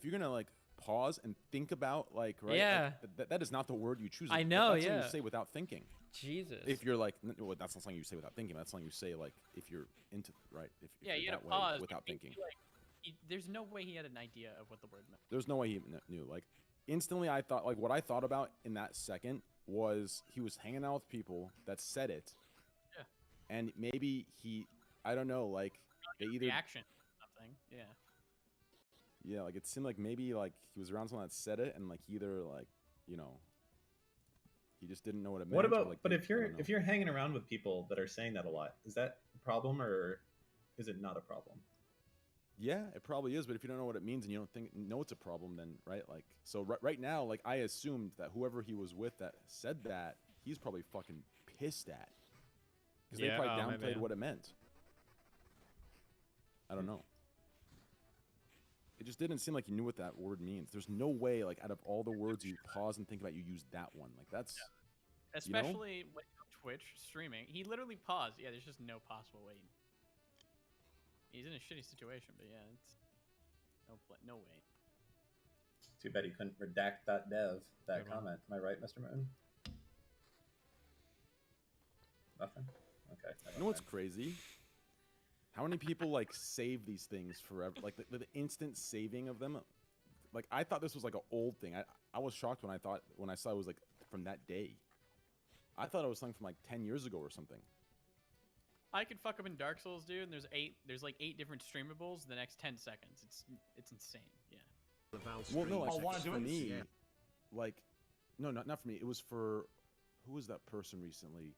you're gonna like pause and think about like right, yeah, like, that is not the word you choose. I know, that's yeah. something you say without thinking. Jesus. If you're like, well, that's not something you say without thinking. That's something you say like if you're into right. If yeah, you're you that gotta pause without thinking. There's no way he had an idea of what the word meant. There's no way he knew. Like instantly, I thought like what I thought about in that second was he was hanging out with people that said it. Yeah. And maybe he, I don't know, like they either reaction, something. Yeah. Yeah, like it seemed like maybe like he was around someone that said it, and like either like you know, he just didn't know what it meant. What about? Like, but if you're hanging around with people that are saying that a lot, is that a problem or is it not a problem? Yeah, it probably is. But if you don't know what it means and you don't know it's a problem, then right, like so right now, like I assumed that whoever he was with that said that, he's probably fucking pissed at because they probably downplayed what it meant. I don't know. It just didn't seem like you knew what that word means. There's no way, like, out of all the words you pause and think about, you use that one. Like, that's... Yeah. Especially when on Twitch streaming. He literally paused. Yeah, there's just no possible way. He's in a shitty situation, but yeah, it's... No way. Too bad he couldn't redact .dev, that comment. Am I right, Mr. Moon? Nothing? Okay. You know what's crazy? How many people like save these things forever? Like the instant saving of them. Like I thought this was like an old thing. I was shocked when I saw it was like from that day. I thought it was something from like 10 years ago or something. I could fuck up in Dark Souls, dude. And there's like 8 different streamables in the next 10 seconds. It's insane. Yeah. Well, no, like for me, like no, not for me. It was for who was that person recently?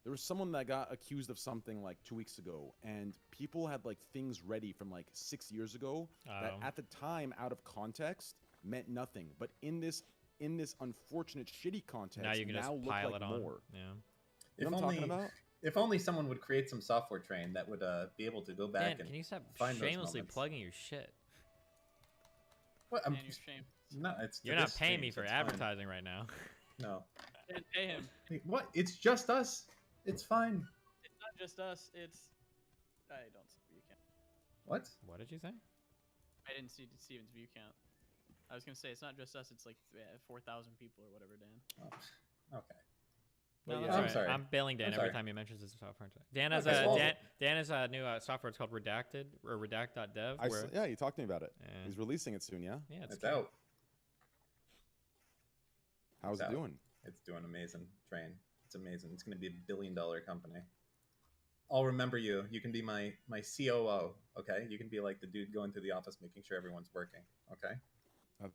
There was someone that got accused of something like 2 weeks ago, and people had like things ready from like 6 years ago that at the time, out of context, meant nothing. But in this unfortunate shitty context, now you can just look pile like it on. more. Yeah. You know what I'm talking about? If only someone would create some software train that would be able to go back Dan, and can you stop find shamelessly those moments. plugging your shit? What? Man, you're shame. No, it's You're not paying me for advertising right now. No. Didn't pay him. What? It's just us. It's fine. It's not just us. It's... I don't see view count. What? What did you say? I didn't see Steven's view count. I was gonna say it's not just us. It's like 4,000 people or whatever, Dan. Oh, okay. No, Well, that's I'm all right. sorry. I'm bailing Dan I'm every sorry. time he mentions his software. Dan has Dan has a new software. It's called Redacted or Redact.dev. Yeah, you talked to me about it. Yeah. He's releasing it soon. Yeah. Yeah, It's out. How's it doing? It's doing amazing. Train. It's amazing. It's going to be $1 billion company. I'll remember you. You can be my COO. Okay. You can be like the dude going through the office, making sure everyone's working. Okay.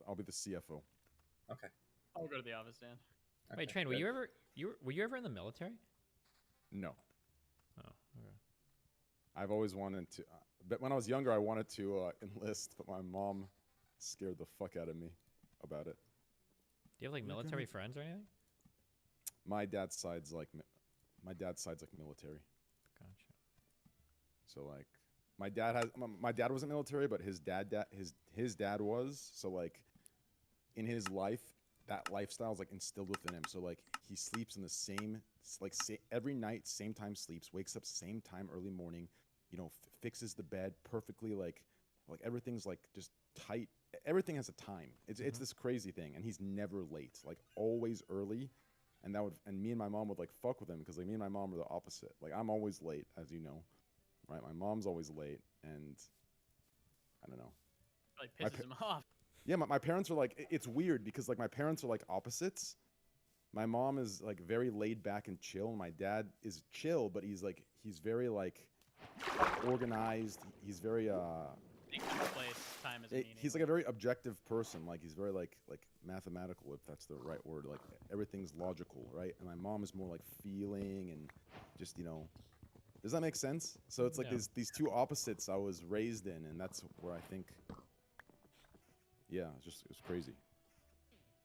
I'll be the CFO. Okay. I'll go to the office, Dan. Okay, Wait, Train, were you ever in the military? No. Oh, okay. I've always wanted to. But when I was younger, I wanted to enlist, but my mom scared the fuck out of me about it. Do you have like military friends or anything? My dad's side's like military. Gotcha. So like, my dad wasn't military, but his dad was. So like, in his life, that lifestyle is like instilled within him. So like, he sleeps in the same every night, same time sleeps, wakes up same time early morning, you know, fixes the bed perfectly, like everything's like just tight. Everything has a time. It's this crazy thing, and he's never late, like always early. And me and my mom would like fuck with him because like me and my mom are the opposite. Like I'm always late, as you know, right? My mom's always late, and I don't know. Like pisses him off. Yeah, my parents are like, it's weird because like my parents are like opposites. My mom is like very laid back and chill. And my dad is chill, but he's very like organized. He's very Time is meaning. he's like a very objective person. Like he's very like mathematical, if that's the right word. Like everything's logical, right? And my mom is more like feeling and just, you know, does that make sense? So it's like these two opposites I was raised in, and that's where I think, yeah, it's crazy.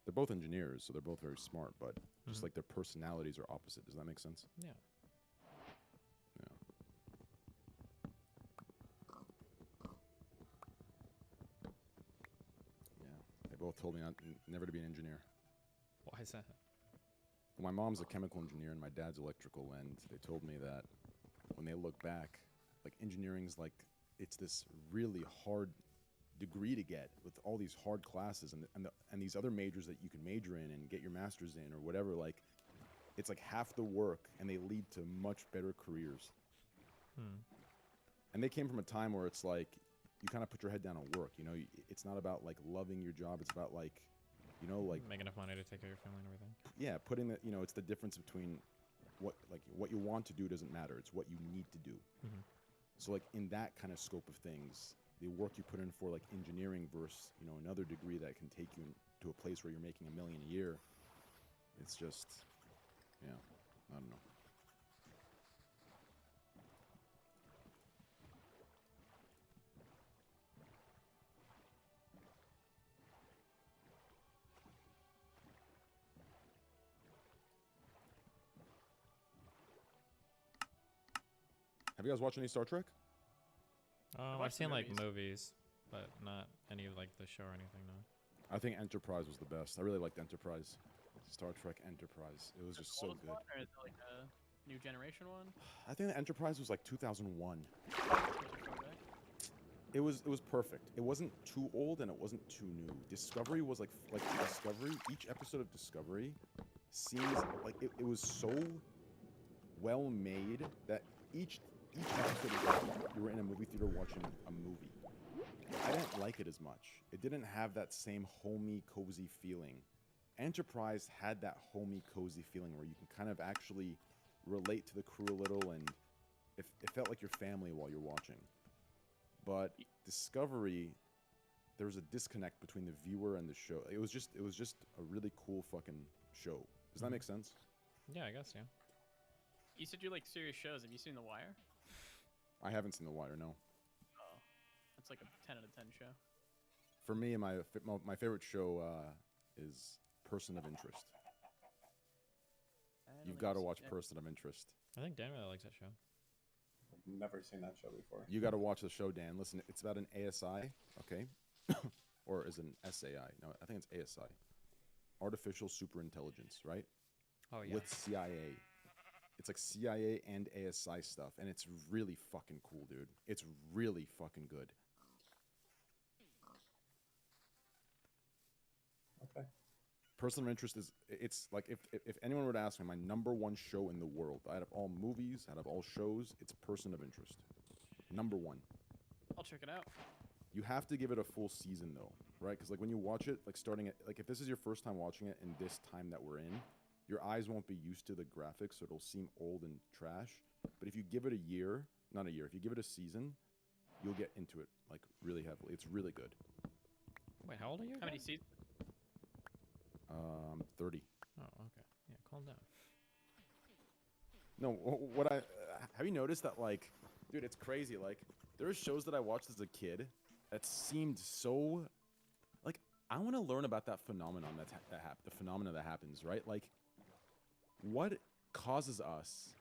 They're both engineers, so they're both very smart, but just like their personalities are opposite. Does that make sense? Yeah. Yeah. They both told me never to be an engineer. Why is that? Well, my mom's a chemical engineer and my dad's electrical, and they told me that when they look back, like engineering's like, it's this really hard degree to get with all these hard classes and these other majors that you can major in and get your master's in or whatever, like it's like half the work and they lead to much better careers. And they came from a time where it's like you kind of put your head down and work, you know, it's not about like loving your job, it's about like, you know, like make enough money to take care of your family and everything. Yeah, putting the, you know, it's the difference between what you want to do doesn't matter, it's what you need to do. So like in that kind of scope of things, the work you put in for like engineering versus, you know, another degree that can take you to a place where you're making $1 million a year, it's just, yeah, I don't know. Have you guys watched any Star Trek? I've watched the seen like movies. movies, but not any of like the show or anything. No. I think Enterprise was the best. I really liked Enterprise. Star Trek Enterprise. It was just so Oldest good. one, or is it like a new generation one? I think the Enterprise was like 2001. Okay. It was perfect. It wasn't too old and it wasn't too new. Discovery was like Discovery. Each episode of Discovery seems like it was so well made that each episode was like you were in a movie theater watching a movie. I didn't like it as much. It didn't have that same homey, cozy feeling. Enterprise had that homey, cozy feeling where you can kind of actually relate to the crew a little, and it felt like your family while you're watching. But Discovery, there was a disconnect between the viewer and the show. It was just a really cool fucking show. Does that make sense? Yeah, I guess, yeah. You said you like serious shows. Have you seen The Wire? I haven't seen The Wire, no. Oh, that's like a 10 out of 10 show. For me, my favorite show is Person of Interest. I don't You've think got I've to seen watch it. Person of Interest. I think Dan really likes that show. I've never seen that show before. You got to watch the show, Dan. Listen, it's about an ASI, okay? Or is it an SAI? No, I think it's ASI. Artificial Superintelligence, right? Oh yeah. With CIA. It's like CIA and ASI stuff, and it's really fucking cool, dude. It's really fucking good. Okay. Person of Interest is, it's like, if anyone were to ask me my #1 show in the world, out of all movies, out of all shows, it's Person of Interest. #1. I'll check it out. You have to give it a full season though, right? Because like when you watch it, like starting at, like if this is your first time watching it in this time that we're in, your eyes won't be used to the graphics, so it'll seem old and trash. But if you give it a year, not a year, if you give it a season, you'll get into it like really heavily. It's really good. Wait, how old are you? How many again? seasons? 30. Oh, okay. Yeah, calm down. No, what I have you noticed that like, dude, it's crazy. Like there are shows that I watched as a kid that seemed so, like I want to learn about that phenomenon the phenomena that happens, right? Like, what causes us?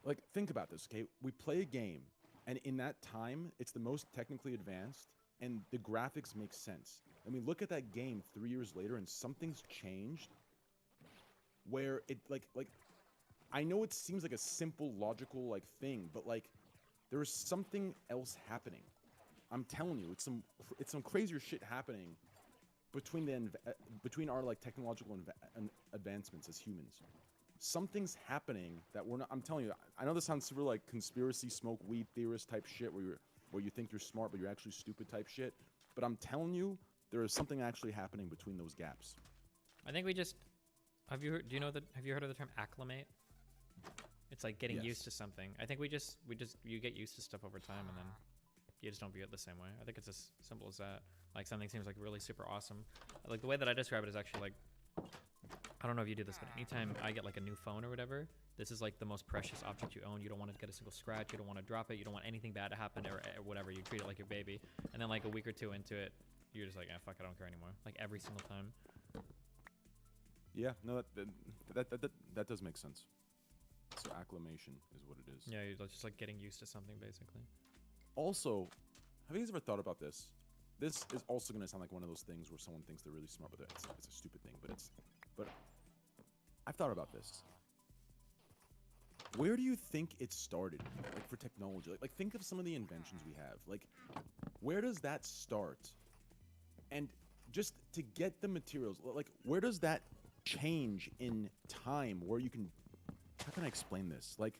Like, think about this, okay? We play a game, and in that time, it's the most technically advanced, and the graphics make sense. And we look at that game 3 years later, and something's changed, where it like I know it seems like a simple logical like thing, but like there is something else happening. I'm telling you, it's some crazier shit happening between our like technological advancements as humans. Something's happening that we're not. I'm telling you, I know this sounds super like conspiracy, smoke weed theorist type shit, where you think you're smart but you're actually stupid type shit. But I'm telling you, there is something actually happening between those gaps. I think we just have you heard, have you heard of the term acclimate? It's like getting Yes. used to something. I think we just you get used to stuff over time and then you just don't view it the same way. I think it's as simple as that. Like something seems like really super awesome. Like the way that I describe it is actually like, I don't know if you do this, but anytime I get like a new phone or whatever, this is like the most precious object you own. You don't want to get a single scratch. You don't want to drop it. You don't want anything bad to happen or whatever. You treat it like your baby. And then like a week or two into it, you're just like, fuck, I don't care anymore. Like every single time. Yeah, no, that does make sense. So acclimation is what it is. Yeah, you're just like getting used to something basically. Also, have you guys ever thought about this? This is also going to sound like one of those things where someone thinks they're really smart, but it's a stupid thing. But I've thought about this. where do you think it started? Like for technology, like think of some of the inventions we have. Like, where does that start? And just to get the materials, like where does that change in time? Where you can, how can I explain this? Like,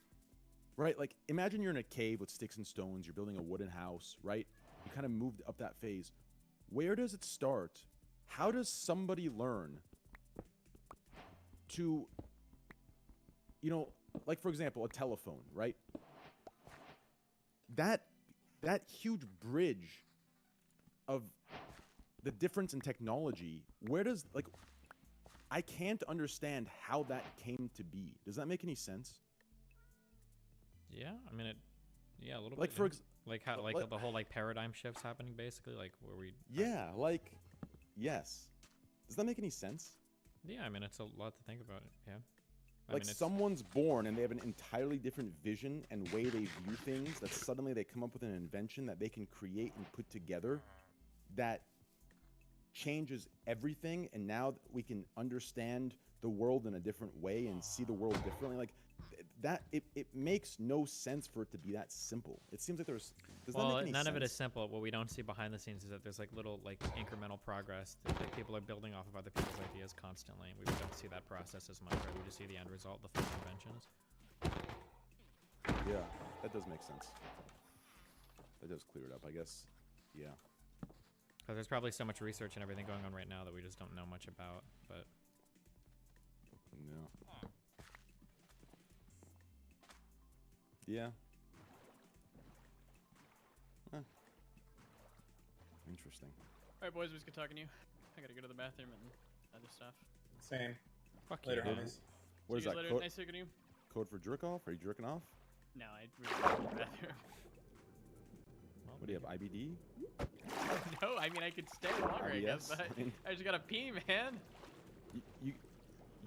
right? Like imagine you're in a cave with sticks and stones. You're building a wooden house, right? You kind of moved up that phase. Where does it start? How does somebody learn to, you know, like for example, a telephone, right? That huge bridge of the difference in technology, where does, like, I can't understand how that came to be. Does that make any sense? Yeah, I mean yeah, a little Like bit. for like how like the whole like paradigm shifts happening basically, like where we. Yeah, like, yes. Does that make any sense? Yeah, I mean it's a lot to think about. Yeah. I Like mean, someone's born and they have an entirely different vision and way they view things, that suddenly they come up with an invention that they can create and put together that changes everything, and now we can understand the world in a different way and see the world differently. Like that, it makes no sense for it to be that simple. It seems like does that well, make any none sense? of it is simple. What we don't see behind the scenes is that there's like little like incremental progress that like, people are building off of other people's ideas constantly. We don't see that process as much, right? We just see the end result, the full inventions. Yeah, that does make sense. That does clear it up, I guess. Yeah. Because there's probably so much research and everything going on right now that we just don't know much about, but. No. Yeah. Huh. Interesting. All right, boys, it was good talking to you. I gotta go to the bathroom and other stuff. Same. Fuck Later, you. homies. Where's See you that guys later. code? Nice talking to you. Code for jerk off? Are you jerking off? No, I really gotta go to the bathroom. Well, What do you have? IBD? No, I mean I could stay longer, I guess, IBS? but I just gotta pee, man.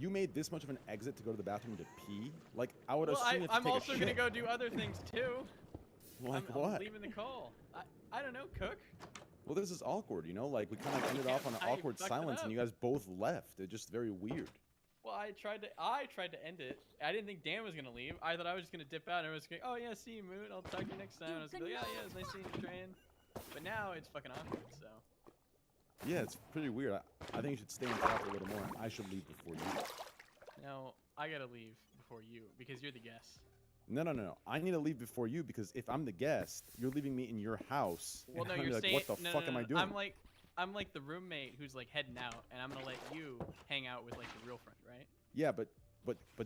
You made this much of an exit to go to the bathroom to pee? Like I would Well, assume you have to I'm take also a gonna shit. go do other things too. Like I'm what? leaving the call. I don't know, cook. Well, this is awkward, you know? Like we kind of ended off on an I awkward fucked it silence, and up. you guys both left. It's just very weird. Well, I tried to end it. I didn't think Dan was gonna leave. I thought I was just gonna dip out, and I was going, oh yeah, see you, Moon. I'll talk to you next time. And I was gonna be like, yeah, it's nice seeing you, Train. But now it's fucking awkward. So. Yeah, it's pretty weird. I think you should stay and talk a little more. And I should leave before you. Now I gotta leave before you because you're the guest. No. I need to leave before you because if I'm the guest, you're leaving me in your house. Well, and no, I'm you're like, staying. what the fuck am I doing? I'm like the roommate who's like heading out, and I'm gonna let you hang out with like your real friend, right? Yeah, but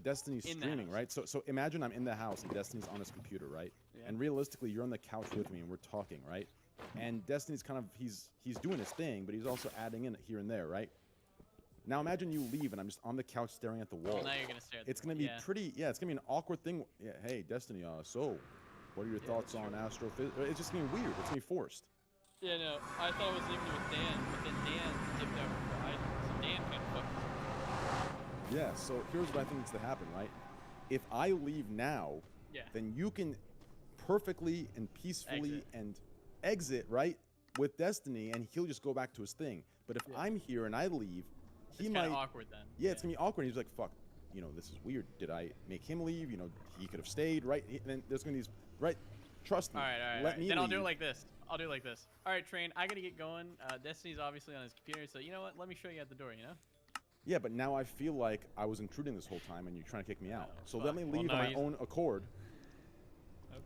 Destiny's In the streaming, house. right? So imagine I'm in the house and Destiny's on his computer, right? Yeah. And realistically, you're on the couch with me and we're talking, right? And Destiny's kind of he's doing his thing, but he's also adding in here and there, right? Now imagine you leave and I'm just on the couch staring at the wall. Well, now you're gonna stare at the It's gonna wall, be yeah. pretty. Yeah, it's gonna be an awkward thing. Yeah, hey Destiny. So, what are your thoughts that's on true. astrophysics? It's just gonna be weird. It's gonna be forced. Yeah, no, I thought I was leaving you with Dan, but then Dan dipped out before I did, so Dan kind of fucked us. Yeah. So here's what I think needs to happen, right? If I leave now, Yeah. then you can perfectly and peacefully Exit. and exit, right, with Destiny, and he'll just go back to his thing. But if Yeah. I'm here and I leave, he It's might. kind of awkward then. Yeah, it's gonna be awkward. He's like, "Fuck, you know, this is weird. Did I make him leave? You know, he could have stayed, right?" And then there's gonna be these, right? Trust me. All right. Let me Then I'll do it leave. like this. All right, Train, I gotta get going. Destiny's obviously on his computer, so you know what? Let me show you at the door, you know? Yeah, but now I feel like I was intruding this whole time, and you're trying to kick me out. Oh, So fuck. let me Well, leave no, on my he's- own accord.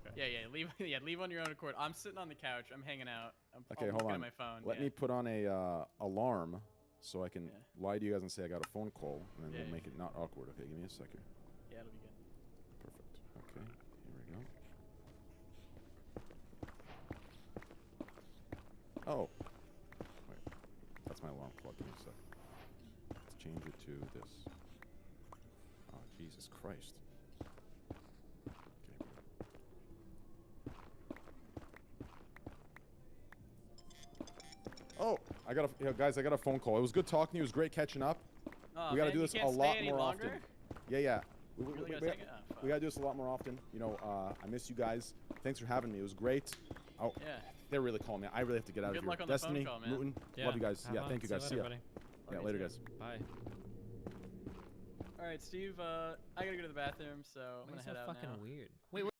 Okay. Yeah, leave. Yeah, leave on your own accord. I'm sitting on the couch. I'm hanging out. Okay, I'm hold looking on. at my phone. Let yeah. me put on a alarm so I can Yeah. lie to you guys and say I got a phone call, and then Yeah, we'll yeah. make it not awkward. Okay, give me a second. Yeah, it'll be good. Perfect. Okay, here we go. Oh, wait, that's my alarm clock. Give me a second. Let's change it to this. Oh, Jesus Christ. Okay. Oh, guys, I got a phone call. It was good talking to you. It was great catching up. Oh, We gotta man, do you this a can't stay lot any more longer? often. Yeah. We, Really we, gotta we, take it? Oh, fuck. we gotta do this a lot more often. You know, I miss you guys. Thanks for having me. It was great. Oh, Yeah. they're really calling me. I really have to get out Good of here. luck on the phone Destiny, call, man. Newton, love you guys. have Yeah, fun. thank you See guys. See later, ya. buddy. Yeah, Love you later, too. guys. Bye. All right, Steve. I gotta go to the bathroom, so I'm Why gonna is head that out fucking now. weird? Wait, wait.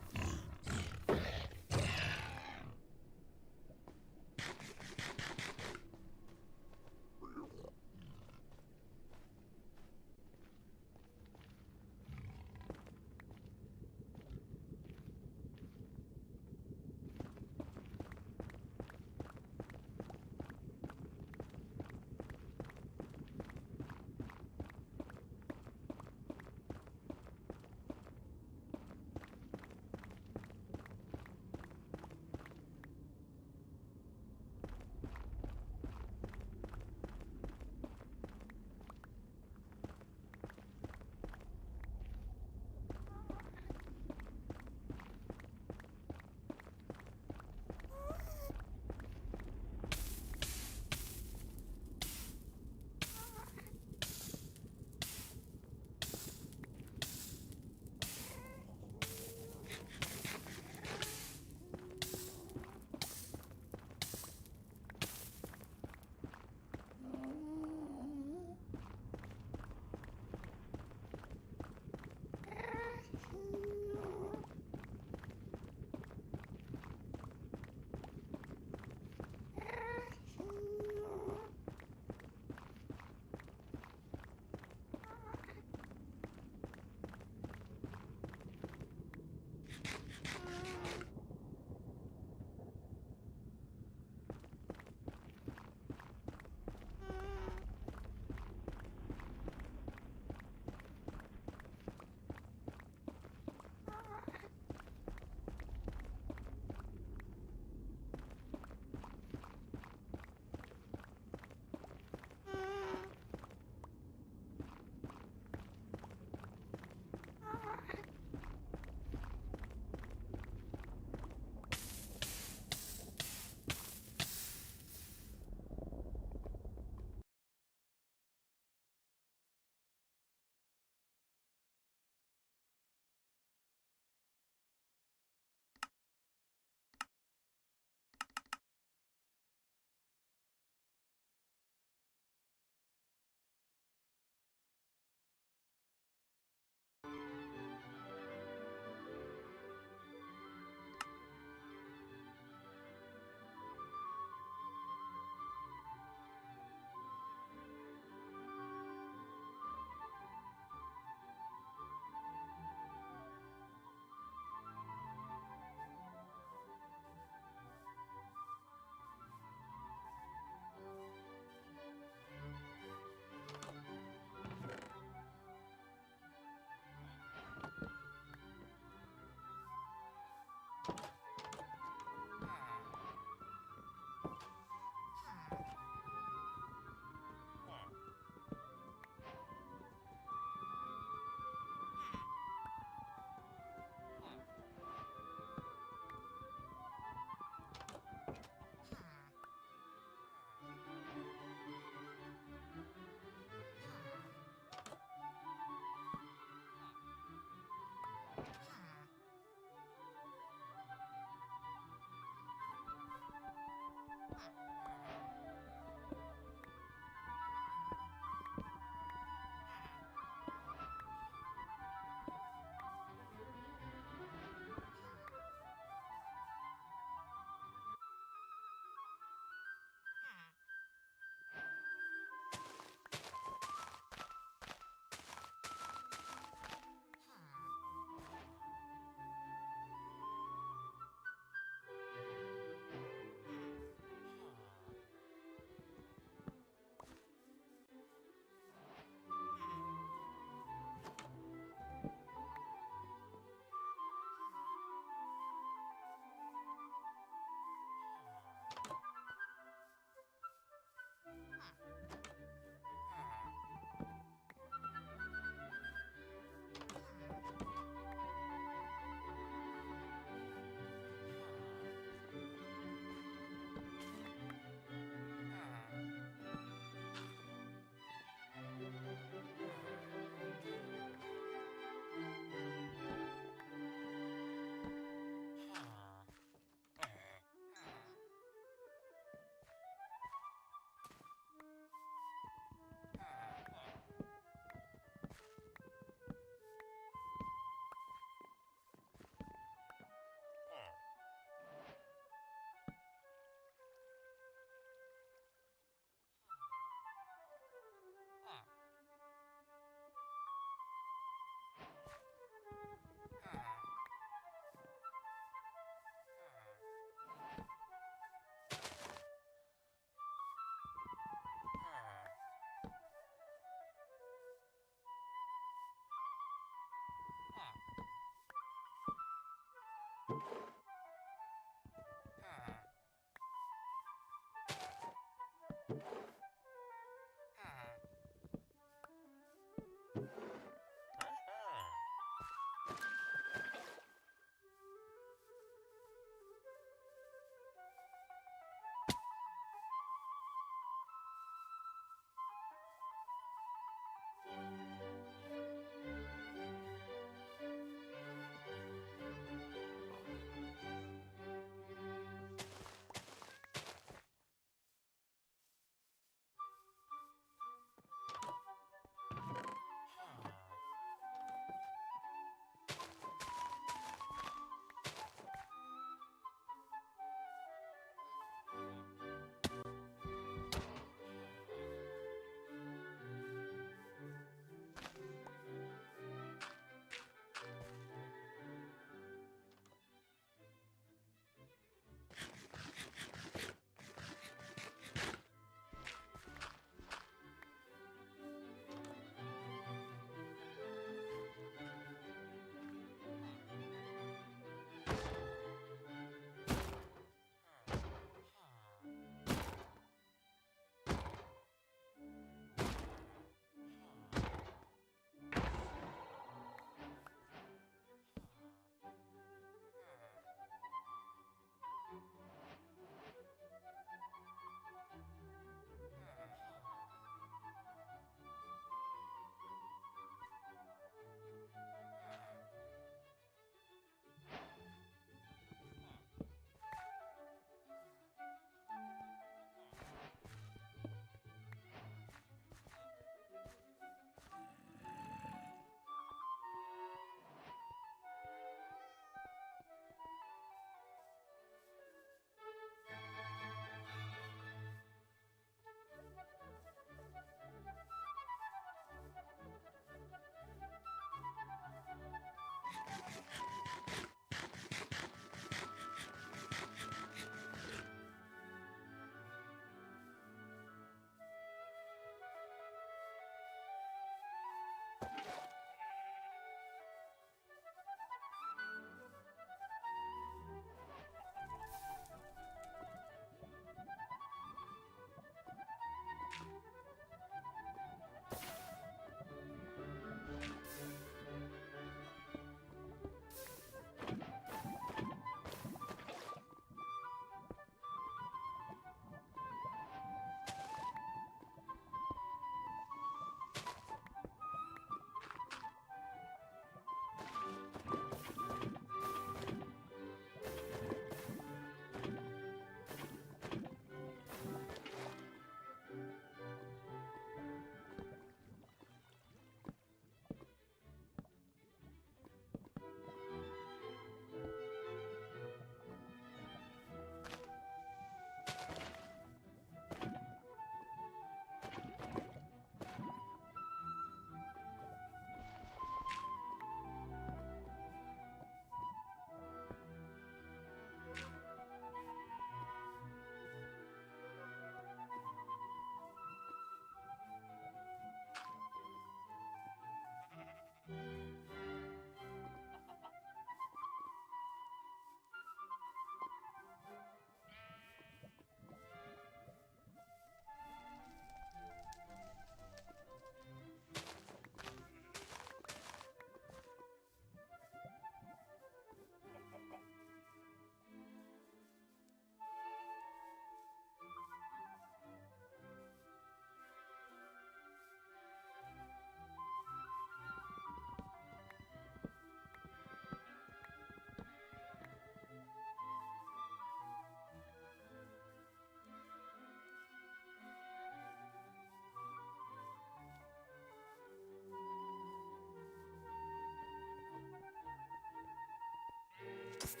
Good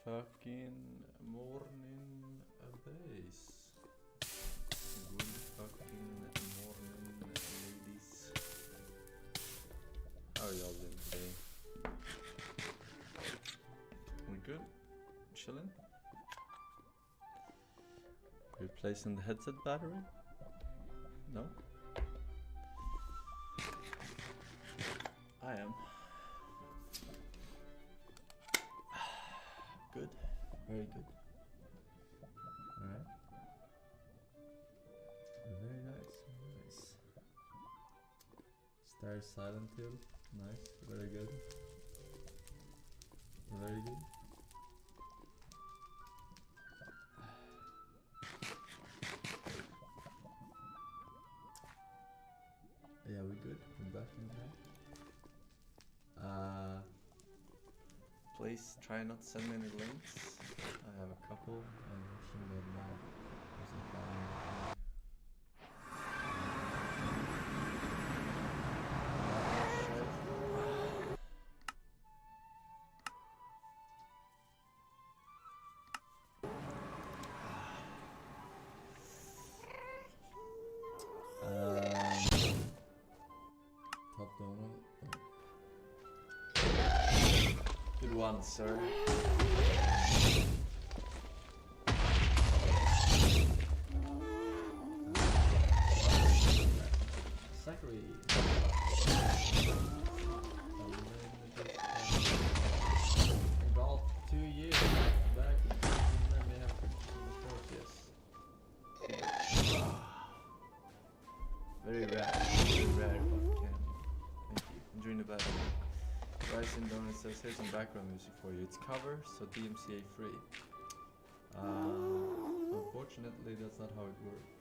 fucking morning, base. Good fucking morning, ladies. How are y'all doing today? We good? Chilling? Replacing the headset battery? No? I am. Good. Very good. Alright. Very nice. Very nice. Star Silent Hill. Nice. Very good. Very good. Yeah, we good. We're back in there. Please try not to send me any links. I have a couple. I'm wishing that now. Wasn't planning anything. Top donut. Good one, sir. Zachary. Golf 2 years back. Let me have of course, yes. Very rare. Very rare, but can. Thank you. Enjoying the battle. Rising Donut says, here's some background music for you. It's cover, so DMCA free. Unfortunately, that's not how it works.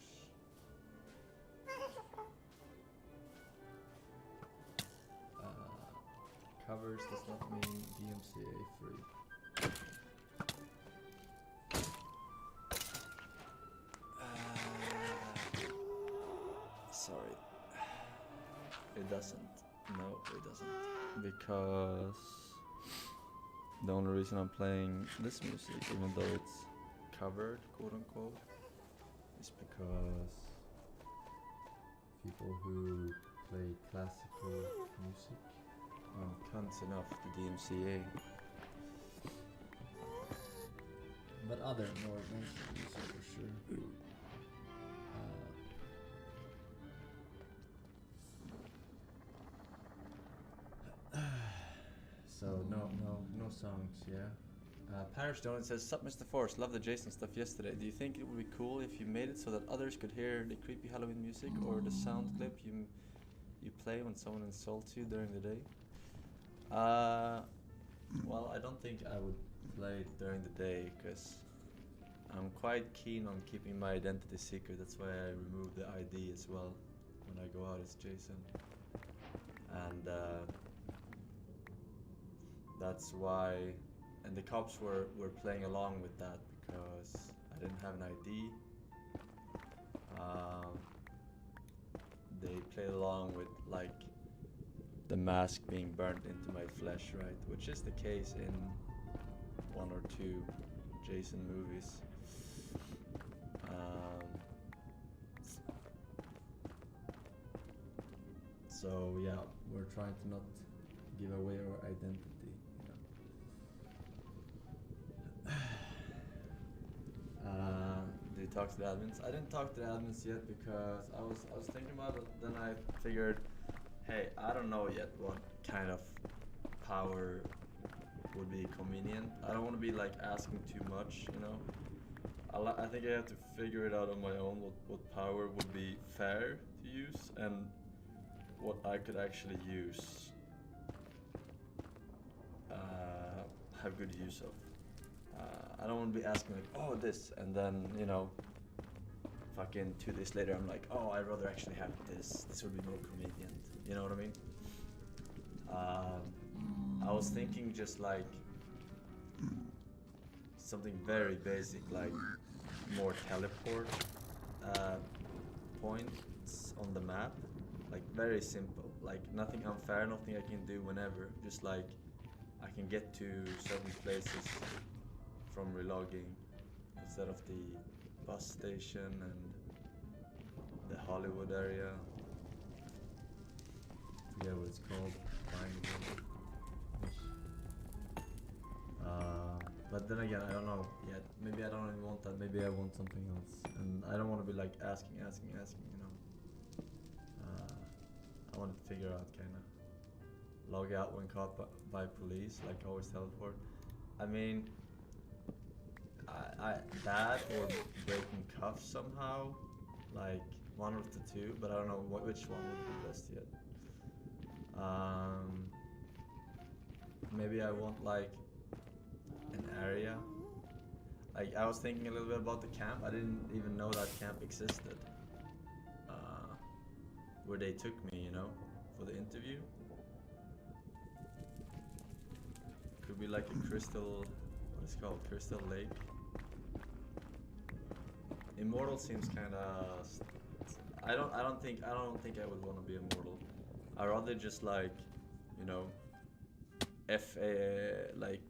Covers does not mean DMCA free. Sorry. It doesn't. No, it doesn't. Because the only reason I'm playing this music, even though it's covered, quote unquote, is because people who play classical music cunts enough the DMCA. But other more mainstream music for sure. So no songs, yeah. Parish Donut says, "Sup, Mr. Force? Love the Jason stuff yesterday. Do you think it would be cool if you made it so that others could hear the creepy Halloween music or the sound clip you play when someone insults you during the day?" Well, I don't think I would play it during the day because I'm quite keen on keeping my identity secret. That's why I removed the ID as well when I go out as Jason. And that's why, and the cops were playing along with that because I didn't have an ID. They played along with like the mask being burnt into my flesh, right? Which is the case in 1 or 2 Jason movies. So yeah, we're trying to not give away our identity, you know. Did you talk to the admins? I didn't talk to the admins yet because I was thinking about it. Then I figured, hey, I don't know yet what kind of power would be convenient. I don't want to be like asking too much, you know. I think I have to figure it out on my own. What power would be fair to use and what I could actually use. Have good use of. I don't want to be asking like, oh, this, and then you know, fucking 2 days later, I'm like, oh, I'd rather actually have this. This would be more convenient. You know what I mean? I was thinking just like something very basic, like more teleport points on the map, like very simple, like nothing unfair, nothing I can do whenever. Just like I can get to certain places from relogging instead of the bus station and the Hollywood area. Forget what it's called. But then again, I don't know yet. Maybe I don't even want that. Maybe I want something else, and I don't want to be like asking. You know. I want to figure out kind of log out when caught by police, like always teleport. I mean, I that or breaking cuffs somehow, like one of the two. But I don't know which one would be best yet. Maybe I want like an area. Like I was thinking a little bit about the camp. I didn't even know that camp existed. Where they took me, you know, for the interview. Could be like a crystal, what is it called? Crystal Lake. Immortal seems kind of. I don't think I would want to be immortal. I'd rather just like, you know, like.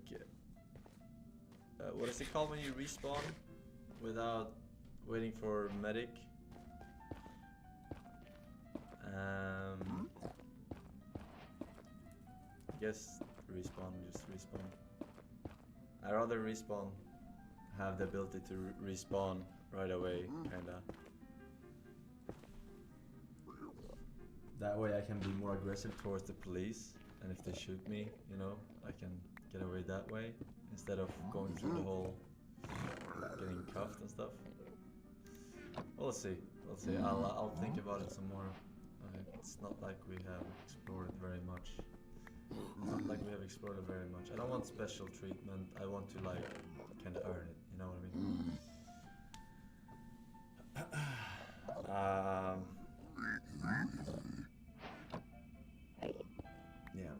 What is it called when you respawn without waiting for medic? I guess respawn, just respawn. I'd rather respawn, have the ability to respawn right away, kinda. That way I can be more aggressive towards the police, and if they shoot me, you know, I can get away that way, instead of going through the whole getting cuffed and stuff. We'll see. I'll think about it some more. It's not like we have explored it very much. I don't want special treatment. I want to like kind of earn it. You know what I mean? Yeah.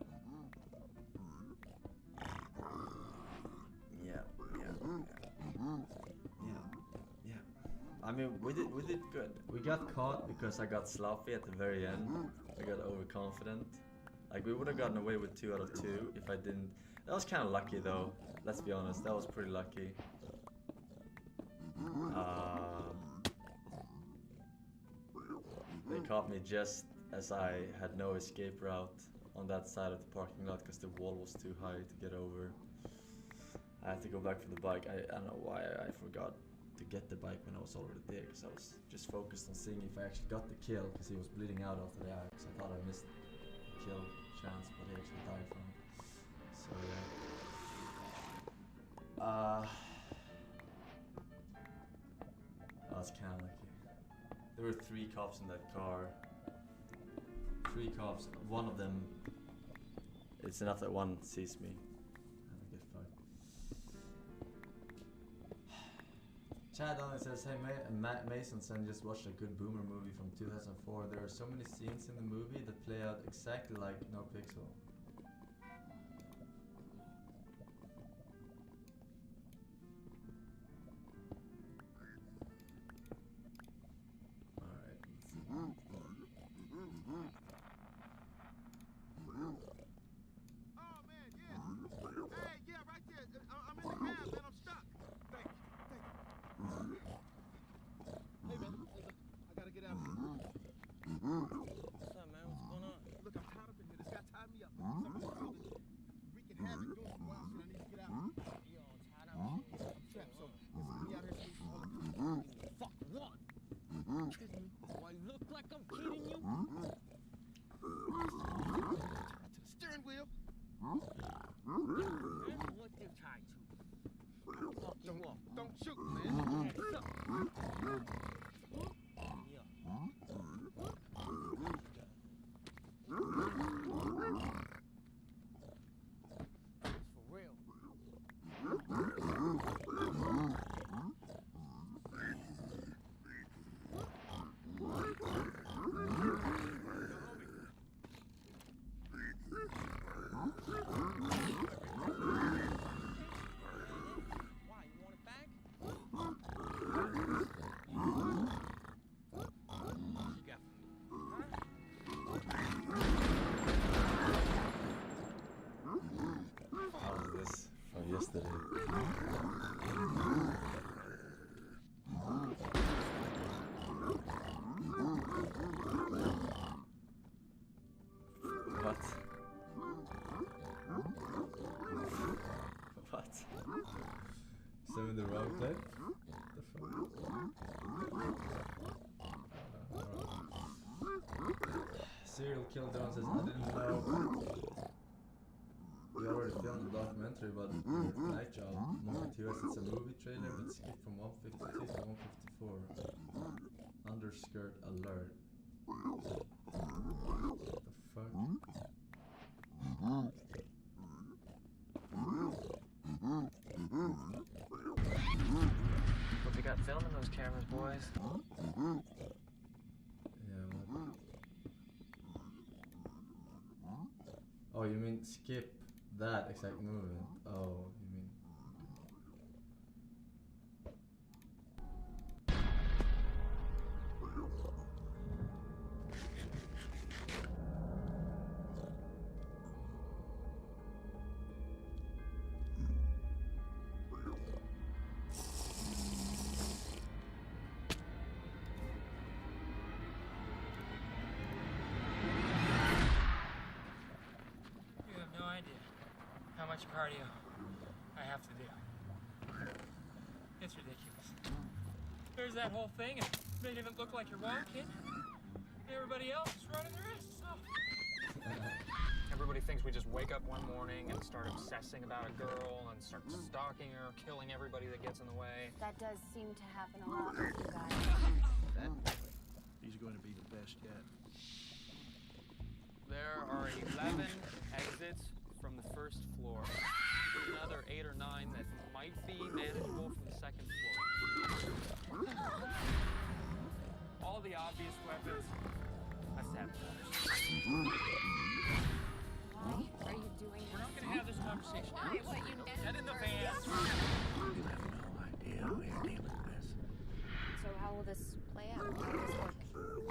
I mean, we did good. We got caught because I got sloppy at the very end. I got overconfident. Like we would have gotten away with 2 out of 2 if I didn't. That was kind of lucky though. Let's be honest. That was pretty lucky. They caught me just as I had no escape route on that side of the parking lot because the wall was too high to get over. I had to go back for the bike. I don't know why I forgot to get the bike when I was already there, because I was just focused on seeing if I actually got the kill, because he was bleeding out after the axe. I thought I missed the kill chance, but he actually died from it. So yeah. That was kind of lucky. There were 3 cops in that car. 3 cops. One of them. It's enough that one sees me. And I get fucked. Chad only says, hey Mason son just watched a good boomer movie from 2004. There are so many scenes in the movie that play out exactly like No Pixel. on, don't shoot, man. For real. Why, you want it back? What you got for me? How's this from yesterday? What? What? Still in the wrong clip? The fuck? Serial Killer Don says, I didn't know we already filmed the documentary about Night Job. Movie to us, it's a movie trailer, but skip from 152 to 154. Underskirt alert. What the fuck? What we got filming those cameras, boys? Yeah, what? Oh, you mean skip that exact movement? Oh, you mean. You have no idea how much cardio I have to do. It's ridiculous. There's that whole thing, and making it look like you're walking. Everybody else is running their asses off. Everybody thinks we just wake up one morning and start obsessing about a girl and start stalking her, killing everybody that gets in the way. That does seem to happen a lot with you guys. He's going to be the best yet. There are 11 exits from the first floor. Another 8 or 9 that might be manageable from the second floor. All the obvious weapons, established. Why are you doing We're not this? gonna have this conversation. Why? What, you Get in the van. You have no idea how you're dealing with. So how will this play out? How will this work?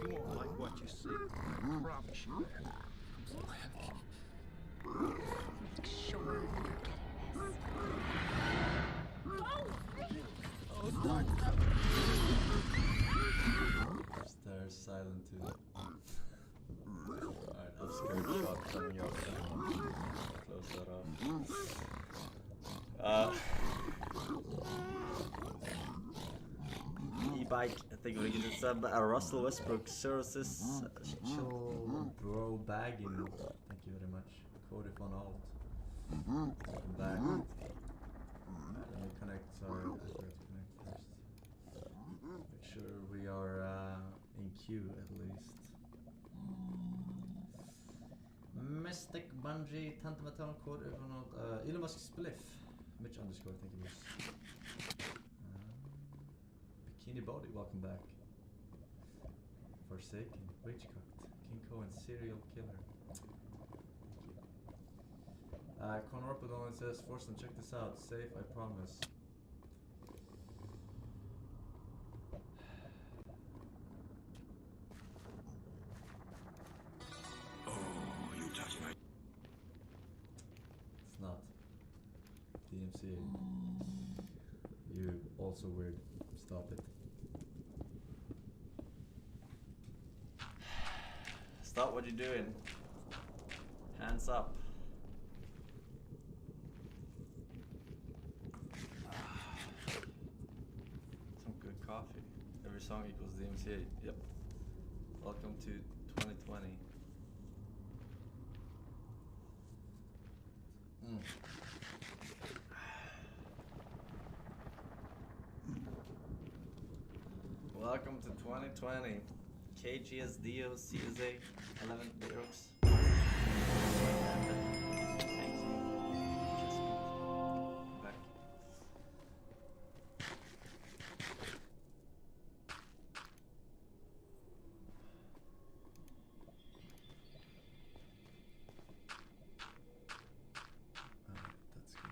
You won't like what you see. I promise you that. Sure, you're getting this. Stairs silent too. Alright, upskirt shot coming up. Close that off. E-bike, I think we can just Russell Westbrook, Cirrhosis, Chill Bro Bagging. Thank you very much. Cody von Alt. Welcome back. Let me connect, sorry, I forgot to connect first. Make sure we are in queue at least. Mystic Bungee, Tantamaton, Cody von Alt, Elon Musk Spliff, Mitch underscore, thank you. Bikini Body, welcome back. Forsaken, Witchcocked, King Cohen, Serial Killer. Thank you. Conor Padon says, Forston, check this out. Safe, I promise. Oh, you touch my... It's not. DMCA. You also weird. Stop it. Stop what you're doing. Hands up. Some good coffee. Every song equals DMCA. Yep. Welcome to 2020. Welcome to 2020. KGSDO CSA 11 lyrics. Back. That's good.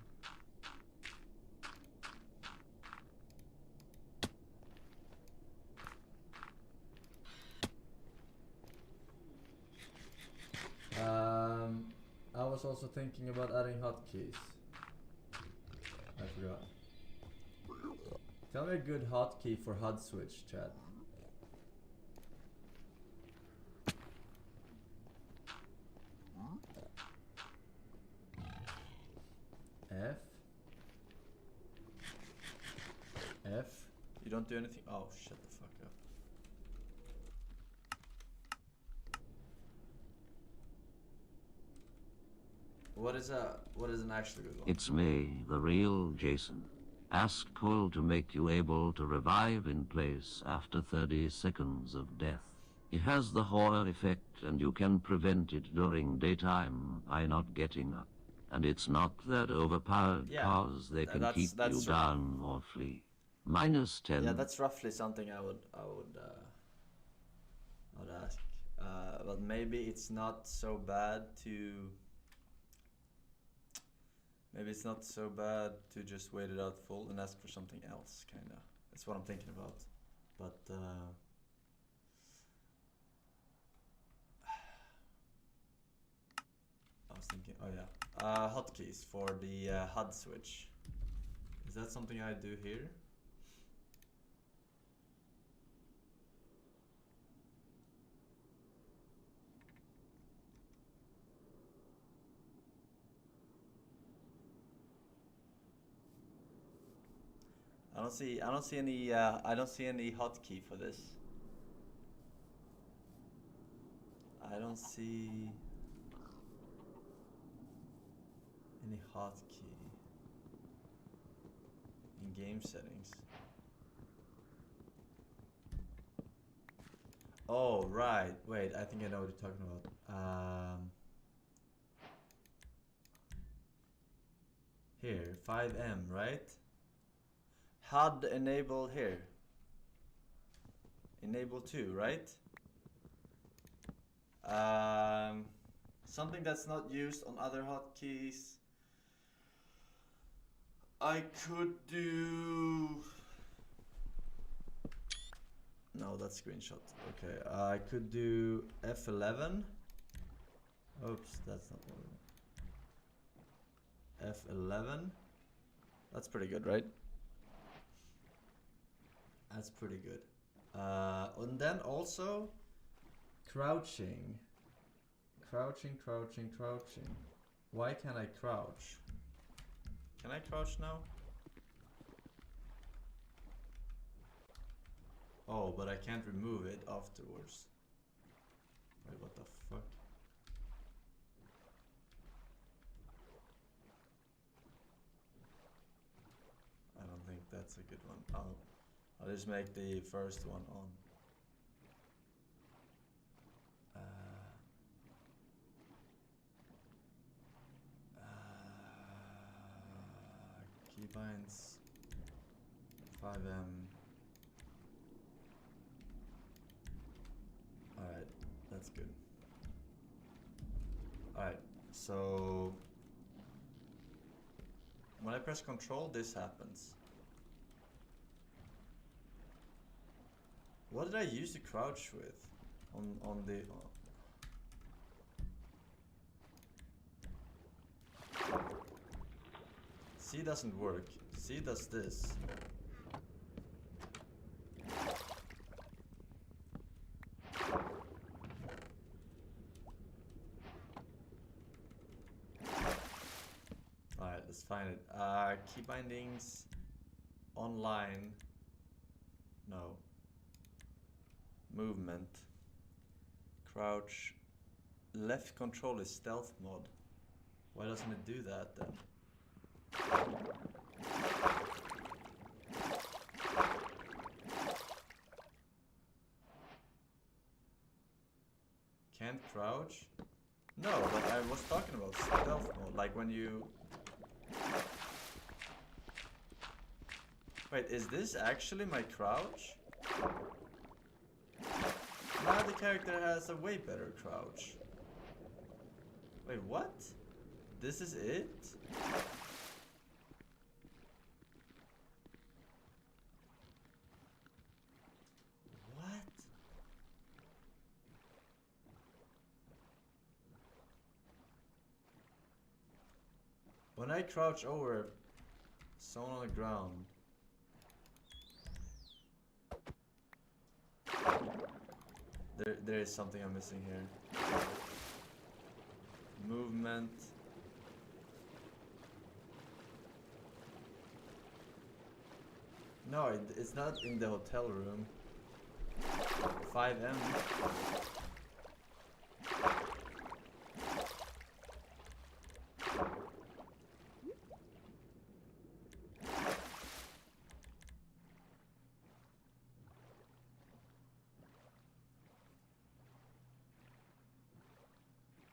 I was also thinking about adding hotkeys. I forgot. Tell me a good hotkey for HUD switch, chat. F. F. You don't do anything. Oh, shut the fuck up. What is an actually good one? It's me, the real Jason. Ask Cole to make you able to revive in place after 30 seconds of death. It has the horror effect and you can prevent it during daytime by not getting up. And it's not that overpowered Yeah, cause they can keep you right. down or flee. -10. Yeah, that's roughly something I would ask. But maybe it's not so bad to. Maybe it's not so bad to just wait it out full and ask for something else, kinda. That's what I'm thinking about. But I was thinking, oh yeah, hotkeys for the HUD switch. Is that something I do here? I don't see any hotkey for this. I don't see any hotkey in game settings. Oh, right. Wait, I think I know what you're talking about. Here, 5M, right? HUD enable here. Enable 2, right? Something that's not used on other hotkeys. I could do. No, that's screenshot. Okay, I could do F11. Oops, that's not what I want. F11. That's pretty good, right? That's pretty good. And then also crouching. Crouching. Why can't I crouch? Can I crouch now? Oh, but I can't remove it afterwards. Wait, what the fuck? I don't think that's a good one. I'll just make the first one on. Keybinds 5M. Alright, that's good. Alright, so when I press Control, this happens. What did I use to crouch with on the? C doesn't work. C does this. Alright, let's find it. Key bindings online. No. Movement. Crouch. Left control is stealth mode. Why doesn't it do that then? can't crouch? No, but I was talking about stealth mode, like when you... Wait, is this actually my crouch? Now the character has a way better crouch. Wait, what? This is it? What? When I crouch over someone on the ground, there is something I'm missing here. Movement. No, it's not in the hotel room. 5M.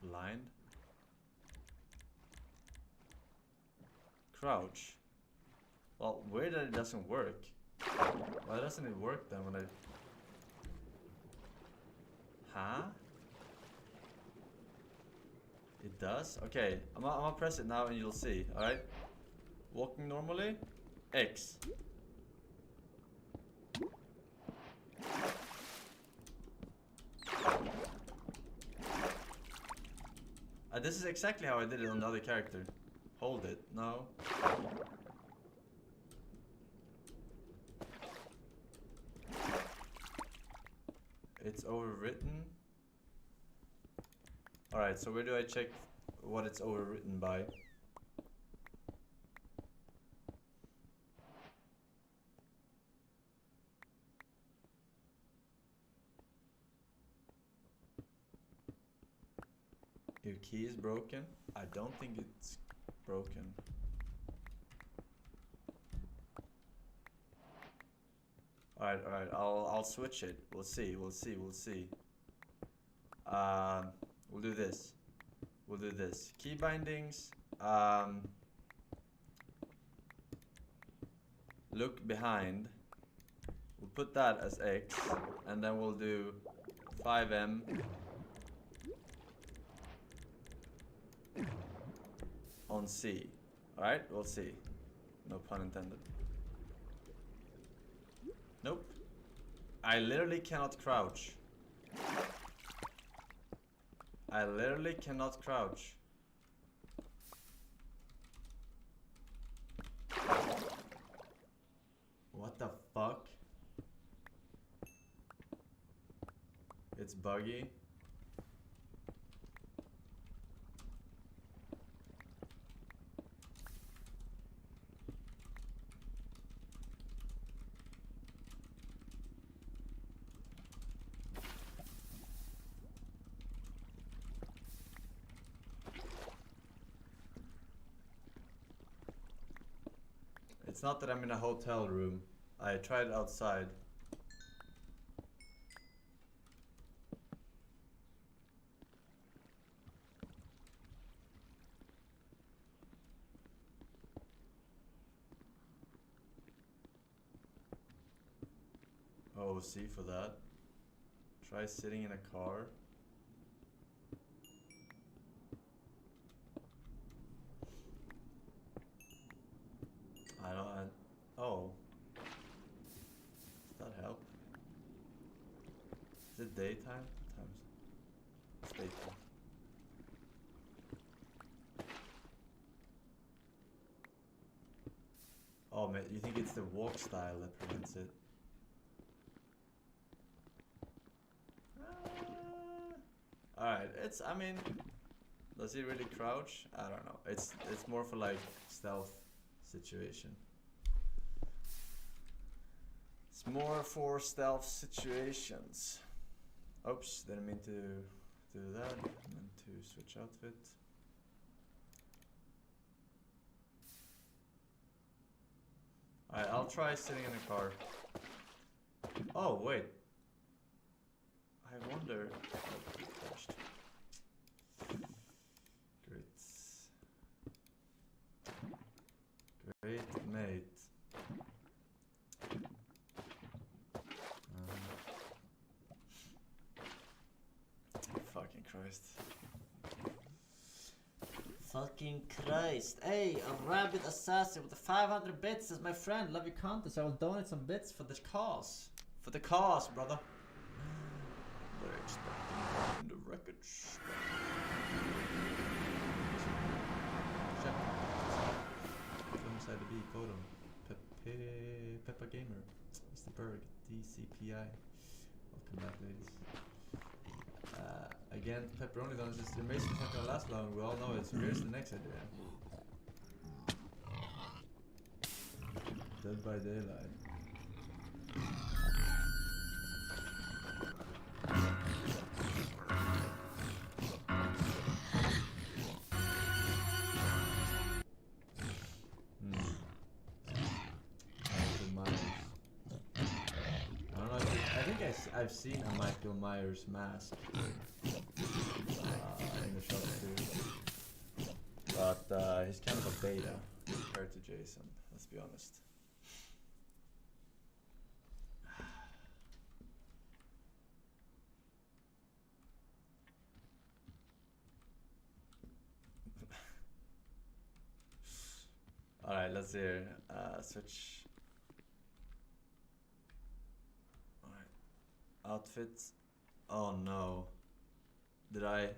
Blind. Crouch. Well, weird that it doesn't work. Why doesn't it work then when I... Huh? It does? Okay, I'm gonna press it now and you'll see, alright? Walking normally, X. This is exactly how I did it on the other character. Hold it, no. It's overwritten. Alright, so where do I check what it's overwritten by? Your key is broken? I don't think it's broken. Alright, I'll switch it. We'll see. We'll do this. Key bindings. Look behind. We'll put that as X, and then we'll do 5M. On C. Alright, we'll see. No pun intended. Nope. I literally cannot crouch. I literally cannot crouch. What the fuck? It's buggy. It's not that I'm in a hotel room. I tried outside. Oh, C for that. Try sitting in a car. Oh. Does that help? Is it daytime? It's daytime. Oh man, you think it's the walk style that prevents it? Alright, I mean, does he really crouch? I don't know. It's more for like stealth situation. It's more for stealth situations. Oops, didn't mean to do that. I meant to switch outfit. Alright, I'll try sitting in a car. Oh, wait. I wonder... Oh, crashed. Great mate. Fucking Christ. Fucking Christ. Hey, a rabid assassin with the 500 bits is my friend. Love your content, so I will donate some bits for this cause. For the cause, brother. They're expecting one in the wreckage. Check. From inside the B, code him. Peppa Gamer. Mr. Berg. DCPI. Welcome back, ladies. Again, pepperoni donuts. This amazing is not gonna last long. We all know it. So here's the next idea. Dead by Daylight. I've seen a Michael Myers mask in the shop too, but he's kind of a beta compared to Jason. Let's be honest. All right, let's hear switch. Outfits. Oh no. Did I